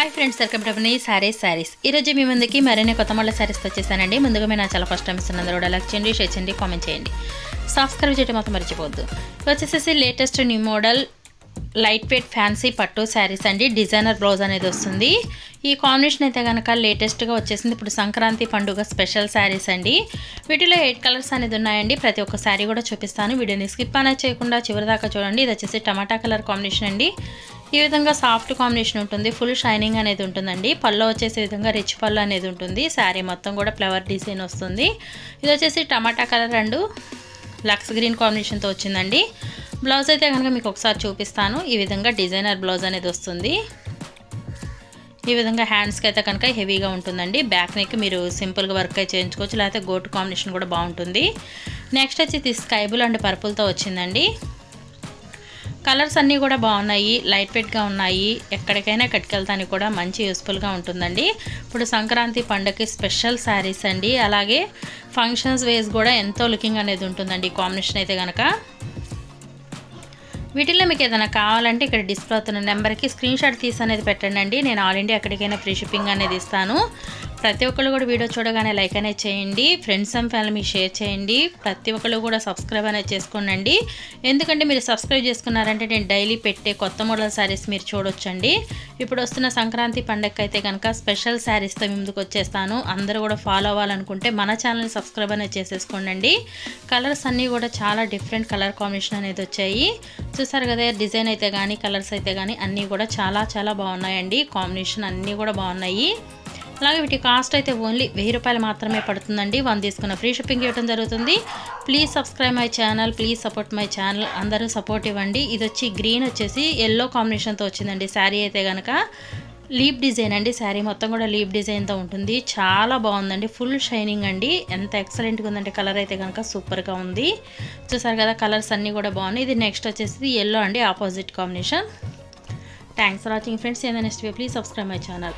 Hi friends, welcome to అవనీ సారీస్ ఈరోజు మీ ముందుకి మరిన్ని కొత్త మోడల్ సారీస్తో వచ్చేసానండి. ముందుగా మీరు నా చాలా ఫస్ట్ టైం ఇస్తున్నందుకు కూడా లైక్ చేయండి, షేర్ చేయండి, కామెంట్ చేయండి, సబ్స్క్రైబ్ చేయడం మాత్రం మర్చిపోవద్దు. వచ్చేసేసి latest new model light weight fancy పట్టు శారీస్ అండి. డిజైనర్ బ్లౌజ్ అనేది వస్తుంది. ఈ కాంబినేషన్ అయితే కనుక లేటెస్ట్గా వచ్చేసింది. ఇప్పుడు సంక్రాంతి పండుగ స్పెషల్ శారీస్ అండి. వీటిలో 8 కలర్స్ అనేది ఉన్నాయండి. ప్రతి ఒక్క శారీ కూడా చూపిస్తాను. వీడియోని స్కిప్ అనేది చేయకుండా చివరి దాకా చూడండి. ఇది వచ్చేసి టమాటా కలర్ కాంబినేషన్ అండి. ఈ విధంగా సాఫ్ట్ కాంబినేషన్ ఉంటుంది. ఫుల్ షైనింగ్ అనేది ఉంటుందండి. పళ్ళు వచ్చేసే విధంగా రిచ్ పళ్ళు అనేది ఉంటుంది. శారీ మొత్తం కూడా ఫ్లవర్ డిజైన్ వస్తుంది. ఇది వచ్చేసి టమాటా కలర్ అండ్ లక్స్ గ్రీన్ కాంబినేషన్తో వచ్చిందండి. బ్లౌజ్ అయితే కనుక మీకు ఒకసారి చూపిస్తాను. ఈ విధంగా డిజైనర్ బ్లౌజ్ అనేది వస్తుంది. ఈ విధంగా హ్యాండ్స్కి అయితే కనుక హెవీగా ఉంటుందండి. బ్యాక్ నెక్ మీరు సింపుల్గా వర్క్ అయితే చేయించుకోవచ్చు, లేకపోతే గోటు కాంబినేషన్ కూడా బాగుంటుంది. నెక్స్ట్ వచ్చి స్కై బ్లూ అండ్ పర్పుల్తో వచ్చిందండి. కలర్స్ అన్నీ కూడా బాగున్నాయి, లైట్ వెయిట్గా ఉన్నాయి. ఎక్కడికైనా కట్టుకెళ్తానికి కూడా మంచి యూస్ఫుల్గా ఉంటుందండి. ఇప్పుడు సంక్రాంతి పండుగకి స్పెషల్ శారీస్ అండి. అలాగే ఫంక్షన్స్ వేస్ కూడా ఎంతో లుకింగ్ అనేది ఉంటుందండి ఈ కాంబినేషన్ అయితే కనుక. వీటిల్లో మీకు ఏదైనా కావాలంటే ఇక్కడ డిస్ప్లే అవుతున్న నెంబర్కి స్క్రీన్ షాట్ తీసి అనేది పెట్టండి. నేను ఆల్ ఇండియా ఎక్కడికైనా ఫ్రీ షిప్పింగ్ అనేది ఇస్తాను. ప్రతి ఒక్కళ్ళు కూడా వీడియో చూడగానే లైక్ అనేది చేయండి, ఫ్రెండ్స్ అండ్ ఫ్యామిలీ షేర్ చేయండి. ప్రతి ఒక్కళ్ళు కూడా సబ్స్క్రైబ్ అనేది చేసుకోండి. ఎందుకంటే మీరు సబ్స్క్రైబ్ చేసుకున్నారంటే నేను డైలీ పెట్టే కొత్త మోడల్ శారీస్ మీరు చూడొచ్చండి. ఇప్పుడు వస్తున్న సంక్రాంతి పండగకి అయితే కనుక స్పెషల్ శారీస్తో ముందుకు వచ్చేస్తాను. అందరూ కూడా ఫాలో అవ్వాలనుకుంటే మన ఛానల్ని సబ్స్క్రైబ్ అనేది చేసేసుకోండి. కలర్స్ అన్నీ కూడా చాలా డిఫరెంట్ కలర్ కాంబినేషన్ అనేది వచ్చాయి. చూసారు కదా, డిజైన్ అయితే కానీ కలర్స్ అయితే కానీ అన్నీ కూడా చాలా బాగున్నాయండి. కాంబినేషన్ అన్నీ కూడా బాగున్నాయి. అలాగే వీటి కాస్ట్ అయితే ఓన్లీ 1000 రూపాయలు మాత్రమే పడుతుందండి. 1 తీసుకున్న ఫ్రీ షిప్పింగ్ ఇవ్వడం జరుగుతుంది. Please subscribe my channel, please support my channel. అందరూ సపోర్ట్ ఇవ్వండి. ఇది వచ్చి గ్రీన్ వచ్చేసి ఎల్లో కాంబినేషన్తో వచ్చిందండి. శారీ అయితే కనుక లీప్ డిజైన్ అండి. శారీ మొత్తం కూడా లీప్ డిజైన్తో ఉంటుంది. చాలా బాగుందండి. ఫుల్ షైనింగ్ అండి. ఎంత ఎక్సలెంట్గా ఉందంటే కలర్ అయితే కనుక సూపర్గా ఉంది. చూసారు కదా, కలర్స్ అన్నీ కూడా బాగున్నాయి. ఇది నెక్స్ట్ వచ్చేసి ఎల్లో అండి, opposite combination. Thanks for watching friends. Next please subscribe my channel.